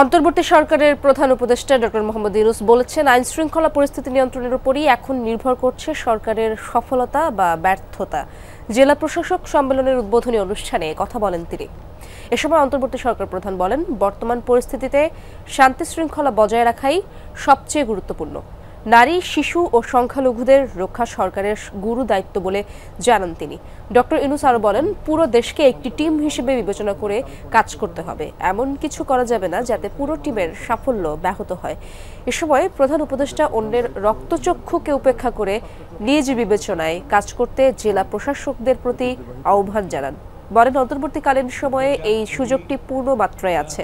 অন্তর্বর্তী সরকারের প্রধান উপদেষ্টা ডক্টর মোহাম্মদ ইউনূস বলেছেন, আইন শৃঙ্খলা পরিস্থিতি নিয়ন্ত্রণের উপরই এখন নির্ভর করছে সরকারের সফলতা বা ব্যর্থতা। জেলা প্রশাসক সম্মেলনের উদ্বোধনী অনুষ্ঠানে কথা বলেন তিনি। এ সময় অন্তর্বর্তী সরকার প্রধান বলেন, বর্তমান পরিস্থিতিতে শান্তি শৃঙ্খলা বজায় রাখাই সবচেয়ে গুরুত্বপূর্ণ। নারী, শিশু ও সংখ্যালঘুদের রক্ষা সরকারের গুরু দায়িত্ব বলে জানান তিনি। ডক্টর ইউনূস আরও বলেন, পুরো দেশকে একটি টিম হিসেবে বিবেচনা করে কাজ করতে হবে। এমন কিছু করা যাবে না যাতে পুরো টিমের সাফল্য ব্যাহত হয়। এ সময় প্রধান উপদেষ্টা অন্যের রক্তচক্ষুকে উপেক্ষা করে নিজ বিবেচনায় কাজ করতে জেলা প্রশাসকদের প্রতি আহ্বান জানান। বলেন, অন্তর্বর্তীকালীন সময়ে এই সুযোগটি পূর্ণ মাত্রায় আছে।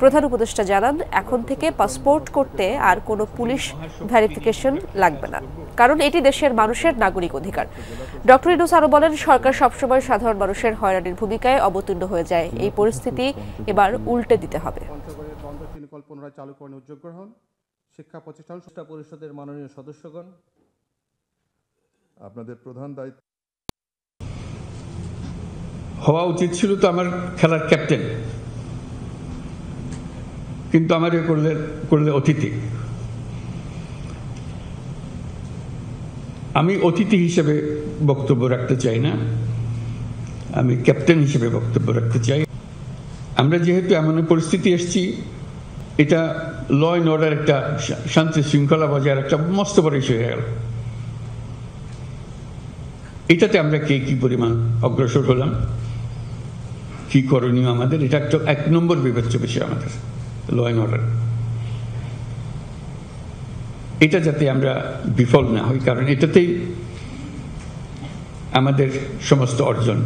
প্রধান উপদেষ্টা জানান, এখন থেকে পাসপোর্ট করতে আর কোনো পুলিশ ভেরিফিকেশন লাগবে না, কারণ এটি দেশের মানুষের নাগরিক অধিকার। ডক্টর ইউনূস আরও বলেন, সরকার সবসময় সাধারণ মানুষের হয়রানির ভূমিকায় অবতীর্ণ হয়ে যায়। এই পরিস্থিতি এবার উল্টে দিতে হবে। পুনরায় চালু করার উদ্যোগ গ্রহণ, শিক্ষা প্রতিষ্ঠান পরিষদের মাননীয় সদস্যগণ, আপনাদের প্রধান দায়িত্ব হওয়া উচিত ছিল তো আমার খেলার ক্যাপ্টেন, কিন্তু আমার করলে অতিথি। আমি অতিথি হিসেবে বক্তব্য রাখতে চাই না, আমি ক্যাপ্টেন হিসেবে বক্তব্য রাখতে চাই। আমরা যেহেতু এমন পরিস্থিতি এসেছি, এটা ল অ্যান্ড অর্ডার, একটা শান্তি শৃঙ্খলা বজায় একটা মস্ত বড় ইস্যু হয়ে গেল। এটাতে আমরা কি পরিমাণ অগ্রসর হলাম, কি করণীয় আমাদের, এটা একটা 1 নম্বর বিবেচ্য বিষয় আমাদের ল অ্যান্ড অর্ডার। এটা যাতে আমরা বিফল না হই, কারণ এটাতেই আমাদের সমস্ত অর্জন।